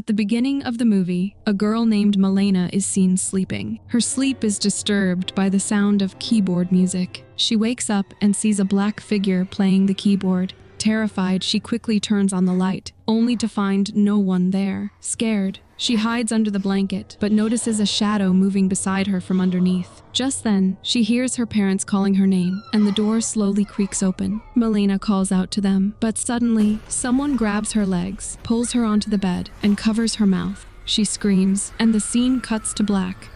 At the beginning of the movie, a girl named Milena is seen sleeping. Her sleep is disturbed by the sound of keyboard music. She wakes up and sees a black figure playing the keyboard. Terrified, she quickly turns on the light, only to find no one there. Scared, she hides under the blanket, but notices a shadow moving beside her from underneath. Just then, she hears her parents calling her name, and the door slowly creaks open. Milena calls out to them, but suddenly, someone grabs her legs, pulls her onto the bed, and covers her mouth. She screams, and the scene cuts to black.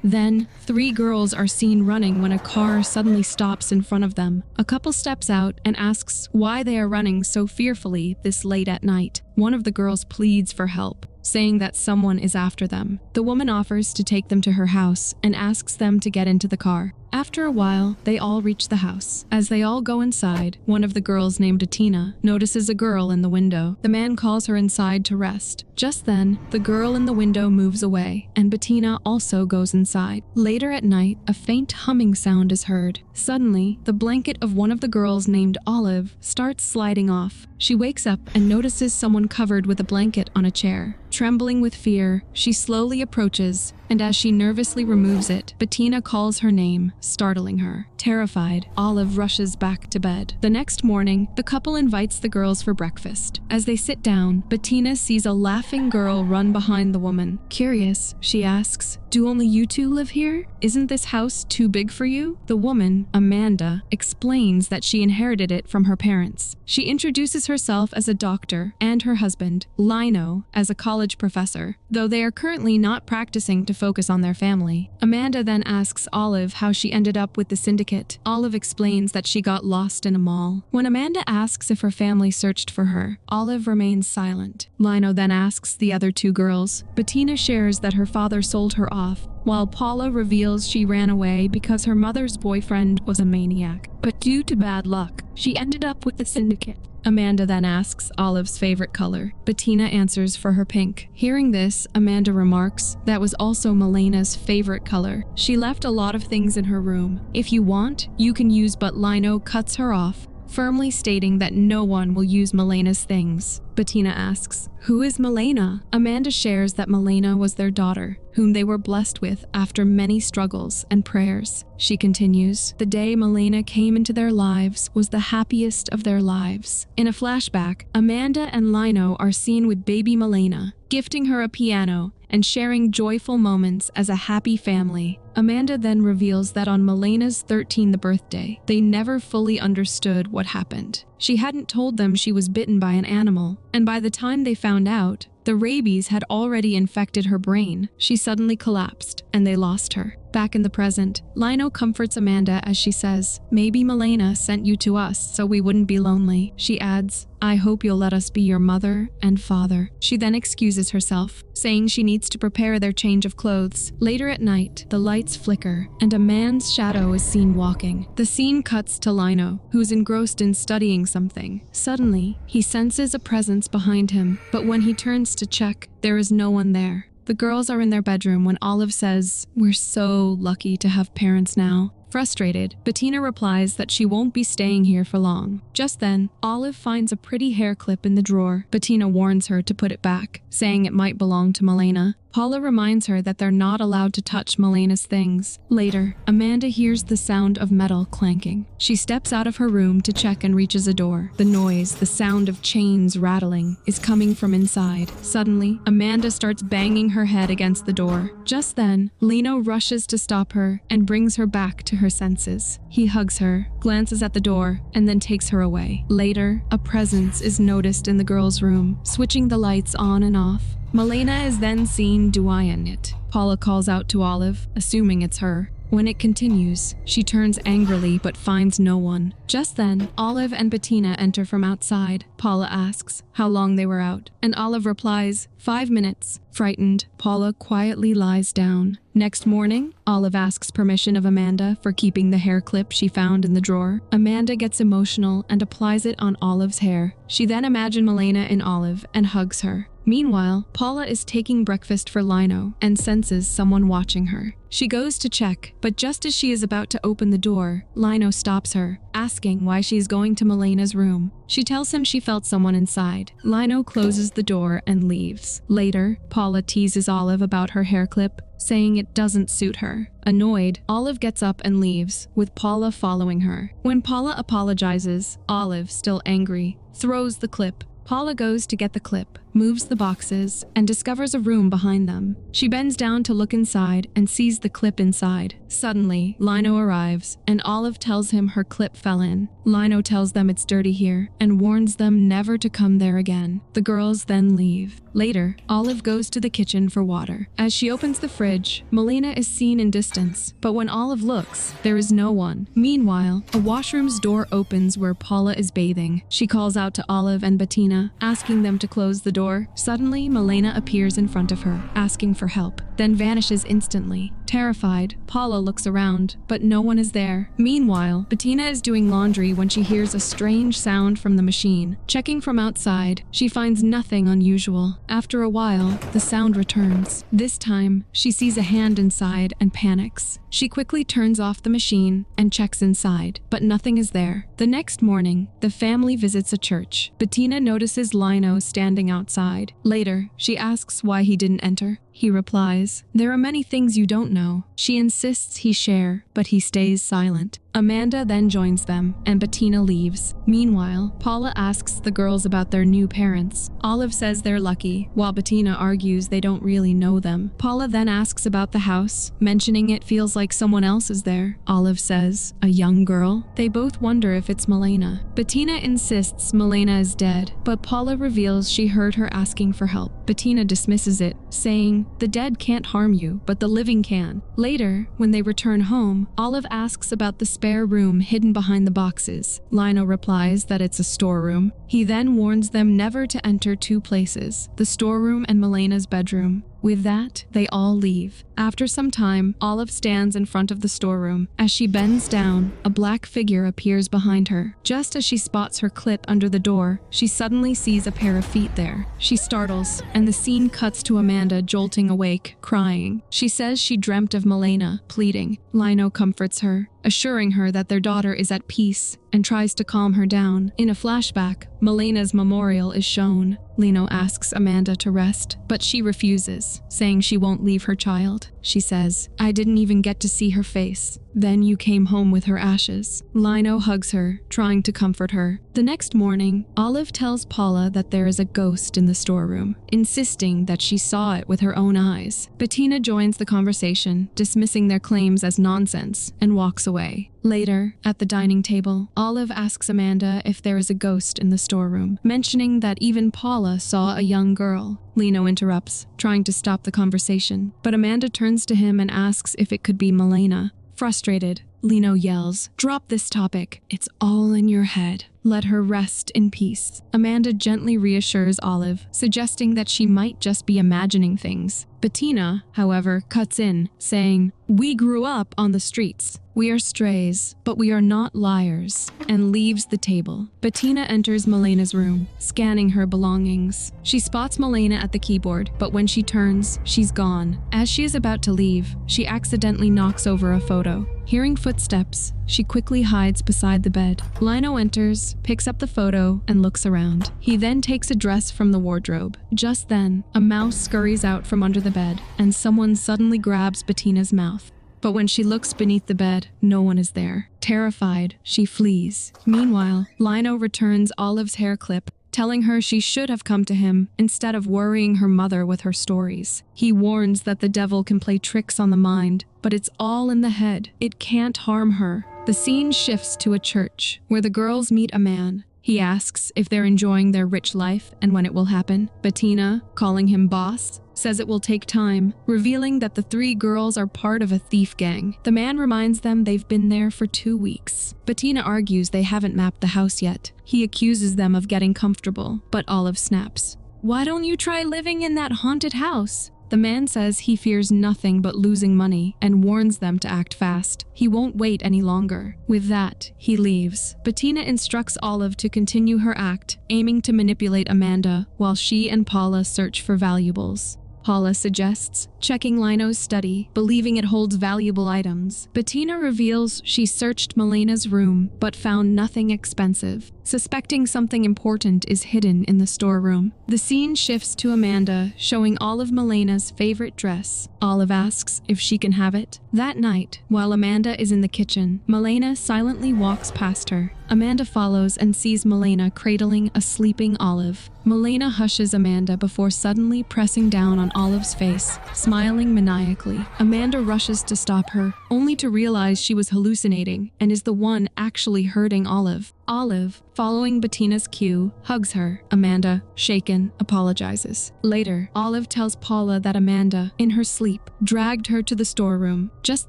Then, 3 girls are seen running when a car suddenly stops in front of them. A couple steps out and asks why they are running so fearfully this late at night. One of the girls pleads for help, saying that someone is after them. The woman offers to take them to her house and asks them to get into the car. After a while, they all reach the house. As they all go inside, one of the girls named Tina notices a girl in the window. The man calls her inside to rest. Just then, the girl in the window moves away, and Bettina also goes inside. Later at night, a faint humming sound is heard. Suddenly, the blanket of one of the girls named Olive starts sliding off. She wakes up and notices someone covered with a blanket on a chair. Trembling with fear, she slowly approaches, and as she nervously removes it, Bettina calls her name, startling her. Terrified, Olive rushes back to bed. The next morning, the couple invites the girls for breakfast. As they sit down, Bettina sees a laughing girl run behind the woman. Curious, she asks, "Do only you two live here? Isn't this house too big for you?" The woman, Amanda, explains that she inherited it from her parents. She introduces herself as a doctor and her husband, Lino, as a college professor, though they are currently not practicing to focus on their family. Amanda then asks Olive how she ended up with the syndicate. Olive explains that she got lost in a mall. When Amanda asks if her family searched for her, Olive remains silent. Lino then asks the other 2 girls. Bettina shares that her father sold her off, while Paula reveals she ran away because her mother's boyfriend was a maniac. But due to bad luck, she ended up with the syndicate. Amanda then asks Olive's favorite color. Bettina answers for her pink. Hearing this, Amanda remarks that was also Milena's favorite color. She left a lot of things in her room. If you want, you can use, but Lino cuts her off, firmly stating that no one will use Milena's things. Bettina asks, "Who is Milena?" Amanda shares that Milena was their daughter, whom they were blessed with after many struggles and prayers. She continues, "The day Milena came into their lives was the happiest of their lives." In a flashback, Amanda and Lino are seen with baby Milena, gifting her a piano and sharing joyful moments as a happy family. Amanda then reveals that on Milena's 13th birthday, they never fully understood what happened. She hadn't told them she was bitten by an animal, and by the time they found out, the rabies had already infected her brain. She suddenly collapsed, and they lost her. Back in the present, Lino comforts Amanda as she says, "Maybe Milena sent you to us so we wouldn't be lonely." She adds, "I hope you'll let us be your mother and father." She then excuses herself, saying she needs to prepare their change of clothes. Later at night, the lights flicker, and a man's shadow is seen walking. The scene cuts to Lino, who's engrossed in studying something. Suddenly, he senses a presence behind him, but when he turns to check, there is no one there. The girls are in their bedroom when Olive says, "We're so lucky to have parents now." Frustrated, Bettina replies that she won't be staying here for long. Just then, Olive finds a pretty hair clip in the drawer. Bettina warns her to put it back, saying it might belong to Milena. Paula reminds her that they're not allowed to touch Milena's things. Later, Amanda hears the sound of metal clanking. She steps out of her room to check and reaches a door. The noise, the sound of chains rattling, is coming from inside. Suddenly, Amanda starts banging her head against the door. Just then, Lino rushes to stop her and brings her back to her senses. He hugs her, glances at the door, and then takes her away. Later, a presence is noticed in the girls' room, switching the lights on and off. Milena is then seen doing it. Paula calls out to Olive, assuming it's her. When it continues, she turns angrily but finds no one. Just then, Olive and Bettina enter from outside. Paula asks how long they were out, and Olive replies, 5 minutes. Frightened, Paula quietly lies down. Next morning, Olive asks permission of Amanda for keeping the hair clip she found in the drawer. Amanda gets emotional and applies it on Olive's hair. She then imagines Milena in Olive and hugs her. Meanwhile, Paula is taking breakfast for Lino and senses someone watching her. She goes to check, but just as she is about to open the door, Lino stops her, asking why she is going to Melena's room. She tells him she felt someone inside. Lino closes the door and leaves. Later, Paula teases Olive about her hair clip, saying it doesn't suit her. Annoyed, Olive gets up and leaves, with Paula following her. When Paula apologizes, Olive, still angry, throws the clip. Paula goes to get the clip, moves the boxes, and discovers a room behind them. She bends down to look inside and sees the clip inside. Suddenly, Lino arrives, and Olive tells him her clip fell in. Lino tells them it's dirty here and warns them never to come there again. The girls then leave. Later, Olive goes to the kitchen for water. As she opens the fridge, Melina is seen in distance, but when Olive looks, there is no one. Meanwhile, a washroom's door opens where Paula is bathing. She calls out to Olive and Bettina, asking them to close the door. Suddenly, Melina appears in front of her, asking for help, then vanishes instantly. Terrified, Paula looks around, but no one is there. Meanwhile, Bettina is doing laundry when she hears a strange sound from the machine. Checking from outside, she finds nothing unusual. After a while, the sound returns. This time, she sees a hand inside and panics. She quickly turns off the machine and checks inside, but nothing is there. The next morning, the family visits a church. Bettina notices Lino standing outside. Later, she asks why he didn't enter. He replies, "There are many things you don't know." She insists he share, but he stays silent. Amanda then joins them, and Bettina leaves. Meanwhile, Paula asks the girls about their new parents. Olive says they're lucky, while Bettina argues they don't really know them. Paula then asks about the house, mentioning it feels like someone else is there. Olive says, "A young girl?" They both wonder if it's Melina. Bettina insists Melina is dead, but Paula reveals she heard her asking for help. Bettina dismisses it, saying, "The dead can't harm you, but the living can." Later, when they return home, Olive asks about the spare room hidden behind the boxes. Lino replies that it's a storeroom. He then warns them never to enter two places, the storeroom and Melena's bedroom. With that, they all leave. After some time, Olive stands in front of the storeroom. As she bends down, a black figure appears behind her. Just as she spots her clip under the door, she suddenly sees a pair of feet there. She startles, and the scene cuts to Amanda jolting awake, crying. She says she dreamt of Melina, pleading. Lino comforts her, assuring her that their daughter is at peace, and tries to calm her down. In a flashback, Melina's memorial is shown. Lino asks Amanda to rest, but she refuses, saying she won't leave her child. She says, "I didn't even get to see her face. Then you came home with her ashes." Lino hugs her, trying to comfort her. The next morning, Olive tells Paula that there is a ghost in the storeroom, insisting that she saw it with her own eyes. Bettina joins the conversation, dismissing their claims as nonsense, and walks away. Later, at the dining table, Olive asks Amanda if there is a ghost in the storeroom, mentioning that even Paula saw a young girl. Lino interrupts, trying to stop the conversation, but Amanda turns to him and asks if it could be Melina. Frustrated, Lino yells, "Drop this topic. It's all in your head. Let her rest in peace." Amanda gently reassures Olive, suggesting that she might just be imagining things. Bettina, however, cuts in, saying, "We grew up on the streets. We are strays, but we are not liars," and leaves the table. Bettina enters Melena's room, scanning her belongings. She spots Melina at the keyboard, but when she turns, she's gone. As she is about to leave, she accidentally knocks over a photo. Hearing footsteps, she quickly hides beside the bed. Lino enters, picks up the photo, and looks around. He then takes a dress from the wardrobe. Just then, a mouse scurries out from under the bed, and someone suddenly grabs Bettina's mouth. But when she looks beneath the bed, no one is there. Terrified, she flees. Meanwhile, Lino returns Olive's hair clip, telling her she should have come to him instead of worrying her mother with her stories. He warns that the devil can play tricks on the mind, but it's all in the head. It can't harm her. The scene shifts to a church, where the girls meet a man. He asks if they're enjoying their rich life and when it will happen. Bettina, calling him boss, says it will take time, revealing that the three girls are part of a thief gang. The man reminds them they've been there for 2 weeks. Bettina argues they haven't mapped the house yet. He accuses them of getting comfortable, but Olive snaps, "Why don't you try living in that haunted house?" The man says he fears nothing but losing money and warns them to act fast. He won't wait any longer. With that, he leaves. Bettina instructs Olive to continue her act, aiming to manipulate Amanda while she and Paula search for valuables. Paula suggests checking Lino's study, believing it holds valuable items. Bettina reveals she searched Melena's room, but found nothing expensive. Suspecting something important is hidden in the storeroom. The scene shifts to Amanda, showing Olive Melena's favorite dress. Olive asks if she can have it. That night, while Amanda is in the kitchen, Melena silently walks past her. Amanda follows and sees Melena cradling a sleeping Olive. Melena hushes Amanda before suddenly pressing down on Olive's face, smiling maniacally. Amanda rushes to stop her, only to realize she was hallucinating and is the one actually hurting Olive. Olive, following Bettina's cue, hugs her. Amanda, shaken, apologizes. Later, Olive tells Paula that Amanda, in her sleep, dragged her to the storeroom. Just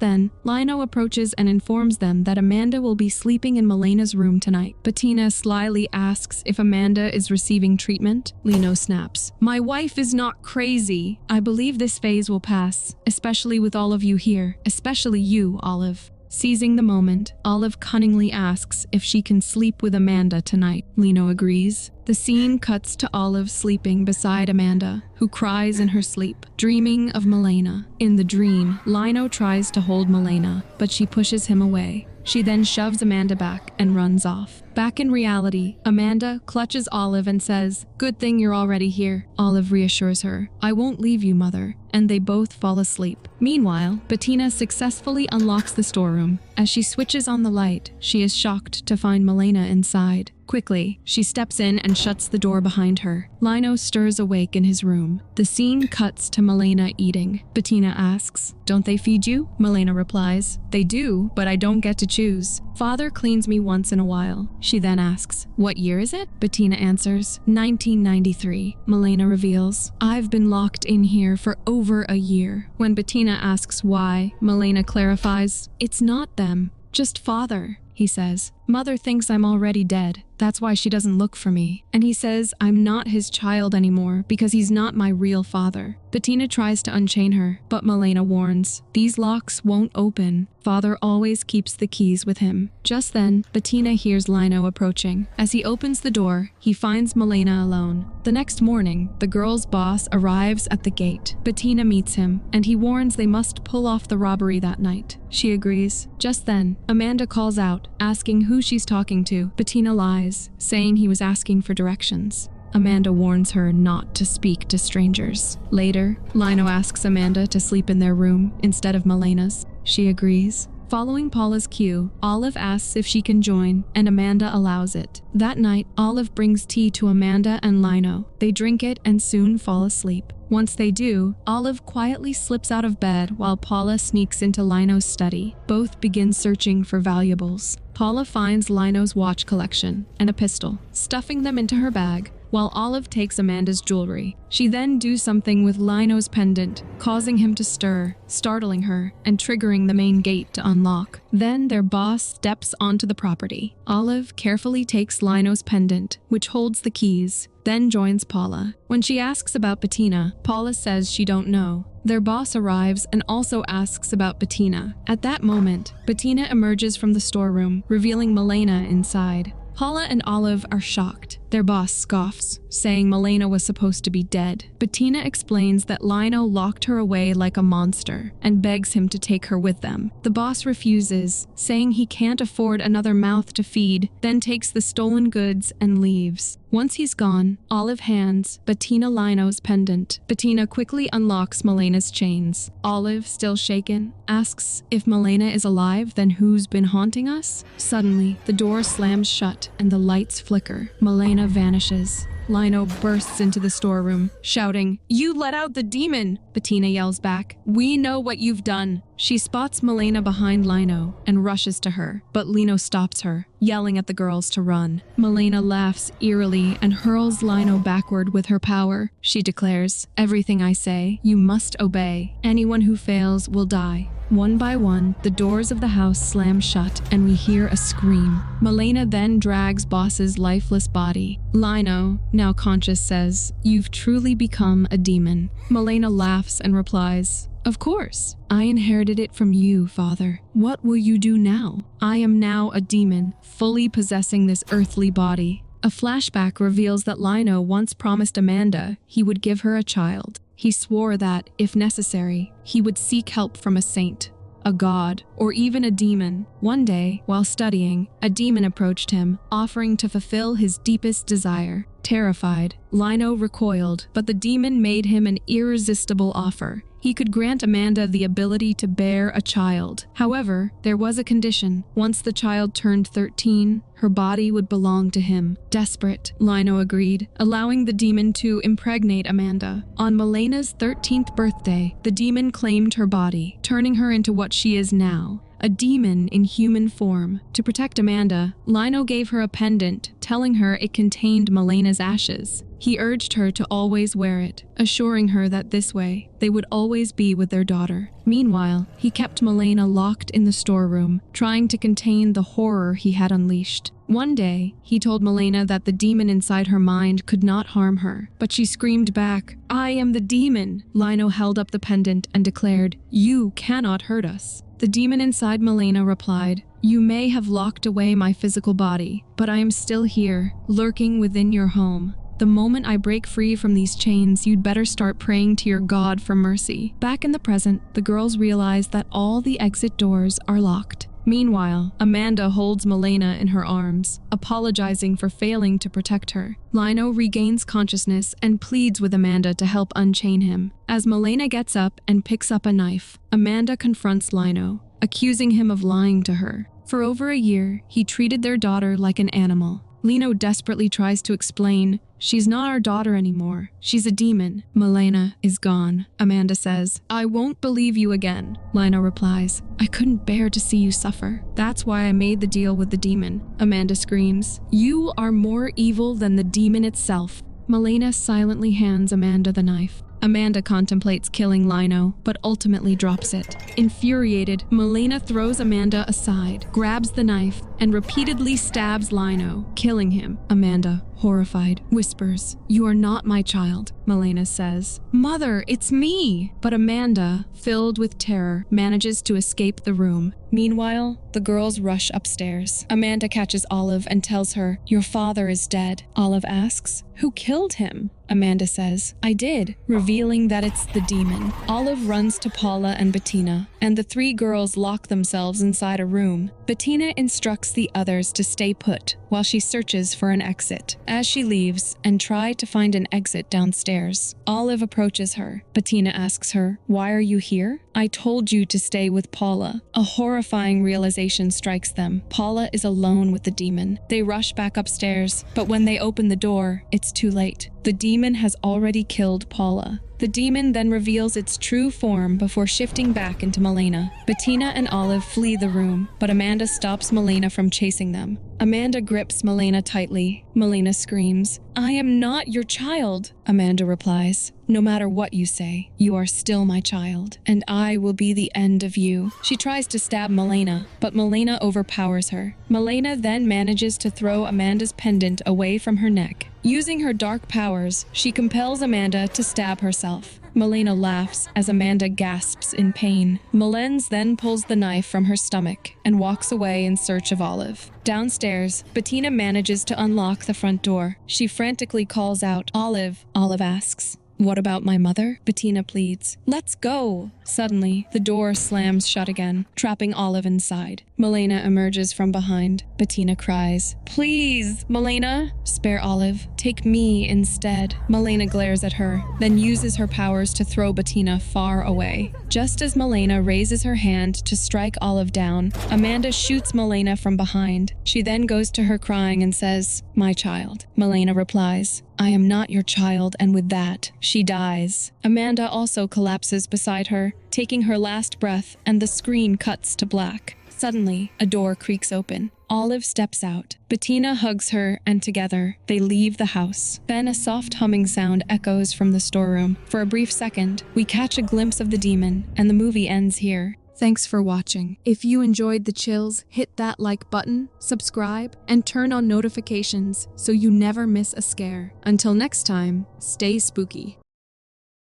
then, Lino approaches and informs them that Amanda will be sleeping in Melena's room tonight. Bettina slyly asks if Amanda is receiving treatment. Lino snaps. "My wife is not crazy. I believe this phase will pass, especially with all of you here, especially you, Olive." Seizing the moment, Olive cunningly asks if she can sleep with Amanda tonight. Lino agrees. The scene cuts to Olive sleeping beside Amanda, who cries in her sleep, dreaming of Melena. In the dream, Lino tries to hold Melena, but she pushes him away. She then shoves Amanda back and runs off. Back in reality, Amanda clutches Olive and says, "Good thing you're already here." Olive reassures her, "I won't leave you, mother," and they both fall asleep. Meanwhile, Bettina successfully unlocks the storeroom. As she switches on the light, she is shocked to find Melena inside. Quickly, she steps in and shuts the door behind her. Lino stirs awake in his room. The scene cuts to Melena eating. Bettina asks, "Don't they feed you?" Melena replies, "They do, but I don't get to choose. Father cleans me once in a while." She then asks, "What year is it?" Bettina answers, 1993. Melena reveals, "I've been locked in here for over a year." When Bettina asks why, Melena clarifies, "It's not them, just father." He says, "Mother thinks I'm already dead. That's why she doesn't look for me." And he says, "I'm not his child anymore because he's not my real father." Bettina tries to unchain her, but Melena warns, "These locks won't open. Father always keeps the keys with him." Just then, Bettina hears Lino approaching. As he opens the door, he finds Melena alone. The next morning, the girl's boss arrives at the gate. Bettina meets him, and he warns they must pull off the robbery that night. She agrees. Just then, Amanda calls out, asking who she's talking to. Bettina lies, saying he was asking for directions. Amanda warns her not to speak to strangers. Later, Lino asks Amanda to sleep in their room instead of Melena's. She agrees. Following Paula's cue, Olive asks if she can join, and Amanda allows it. That night, Olive brings tea to Amanda and Lino. They drink it and soon fall asleep. Once they do, Olive quietly slips out of bed while Paula sneaks into Lino's study. Both begin searching for valuables. Paula finds Lino's watch collection and a pistol, stuffing them into her bag, while Olive takes Amanda's jewelry. She then does something with Lino's pendant, causing him to stir, startling her, and triggering the main gate to unlock. Then their boss steps onto the property. Olive carefully takes Lino's pendant, which holds the keys, then joins Paula. When she asks about Bettina, Paula says she don't know. Their boss arrives and also asks about Bettina. At that moment, Bettina emerges from the storeroom, revealing Melena inside. Paula and Olive are shocked. Their boss scoffs, saying Melena was supposed to be dead. Bettina explains that Lino locked her away like a monster and begs him to take her with them. The boss refuses, saying he can't afford another mouth to feed, then takes the stolen goods and leaves. Once he's gone, Olive hands Bettina Lino's pendant. Bettina quickly unlocks Melena's chains. Olive, still shaken, asks if Melena is alive, then who's been haunting us? Suddenly, the door slams shut and the lights flicker. Melena vanishes. Lino bursts into the storeroom, shouting, "You let out the demon!" Bettina yells back, "We know what you've done." She spots Melena behind Lino and rushes to her, but Lino stops her, yelling at the girls to run. Melena laughs eerily and hurls Lino backward with her power. She declares, "Everything I say, you must obey. Anyone who fails will die." One by one, the doors of the house slam shut and we hear a scream. Melena then drags Boss's lifeless body. Lino, now conscious, says, "You've truly become a demon." Melena laughs and replies, "Of course. I inherited it from you, Father. What will you do now? I am now a demon, fully possessing this earthly body." A flashback reveals that Lino once promised Amanda he would give her a child. He swore that, if necessary, he would seek help from a saint, a god, or even a demon. One day, while studying, a demon approached him, offering to fulfill his deepest desire. Terrified, Lino recoiled, but the demon made him an irresistible offer. He could grant Amanda the ability to bear a child. However, there was a condition. Once the child turned 13, her body would belong to him. Desperate, Lino agreed, allowing the demon to impregnate Amanda. On Melena's 13th birthday, the demon claimed her body, turning her into what she is now, a demon in human form. To protect Amanda, Lino gave her a pendant, telling her it contained Melena's ashes. He urged her to always wear it, assuring her that this way, they would always be with their daughter. Meanwhile, he kept Melena locked in the storeroom, trying to contain the horror he had unleashed. One day, he told Melena that the demon inside her mind could not harm her, but she screamed back, "I am the demon!" Lino held up the pendant and declared, "You cannot hurt us." The demon inside Melena replied, "You may have locked away my physical body, but I am still here, lurking within your home. The moment I break free from these chains, you'd better start praying to your God for mercy." Back in the present, the girls realize that all the exit doors are locked. Meanwhile, Amanda holds Melena in her arms, apologizing for failing to protect her. Lino regains consciousness and pleads with Amanda to help unchain him. As Melena gets up and picks up a knife, Amanda confronts Lino, accusing him of lying to her. For over a year, he treated their daughter like an animal. Lino desperately tries to explain, "She's not our daughter anymore. She's a demon." "Melena is gone," Amanda says. "I won't believe you again," Lino replies. "I couldn't bear to see you suffer. That's why I made the deal with the demon," Amanda screams. "You are more evil than the demon itself." Melena silently hands Amanda the knife. Amanda contemplates killing Lino, but ultimately drops it. Infuriated, Melena throws Amanda aside, grabs the knife, and repeatedly stabs Lino, killing him. Amanda, horrified, whispers, "You are not my child," Melena says. "Mother, it's me!" But Amanda, filled with terror, manages to escape the room. Meanwhile, the girls rush upstairs. Amanda catches Olive and tells her, "Your father is dead." Olive asks, "Who killed him?" Amanda says, "I did," revealing that it's the demon. Olive runs to Paula and Bettina, and the three girls lock themselves inside a room. Bettina instructs the others to stay put while she searches for an exit. As she leaves and tries to find an exit downstairs, Olive approaches her. Bettina asks her, "Why are you here?" "I told you to stay with Paula." A horrifying realization strikes them. Paula is alone with the demon. They rush back upstairs, but when they open the door, it's too late. The demon has already killed Paula. The demon then reveals its true form before shifting back into Melena. Bettina and Olive flee the room, but Amanda stops Melena from chasing them. Amanda grips Melena tightly. Melena screams, "I am not your child." Amanda replies, "No matter what you say, you are still my child, and I will be the end of you." She tries to stab Melena, but Melena overpowers her. Melena then manages to throw Amanda's pendant away from her neck. Using her dark powers, she compels Amanda to stab herself. Melena laughs as Amanda gasps in pain. Melens then pulls the knife from her stomach and walks away in search of Olive. Downstairs, Bettina manages to unlock the front door. She frantically calls out, "Olive." Olive asks, "What about my mother?" Bettina pleads, "Let's go." Suddenly, the door slams shut again, trapping Olive inside. Melena emerges from behind. Bettina cries, "Please, Melena, spare Olive. Take me instead." Melena glares at her, then uses her powers to throw Bettina far away. Just as Melena raises her hand to strike Olive down, Amanda shoots Melena from behind. She then goes to her crying and says, "My child." Melena replies, "I am not your child," and with that, she dies. Amanda also collapses beside her, taking her last breath, and the screen cuts to black. Suddenly, a door creaks open. Olive steps out. Bettina hugs her, and together, they leave the house. Then a soft humming sound echoes from the storeroom. For a brief second, we catch a glimpse of the demon, and the movie ends here. Thanks for watching. If you enjoyed the chills, hit that like button, subscribe, and turn on notifications so you never miss a scare. Until next time, stay spooky.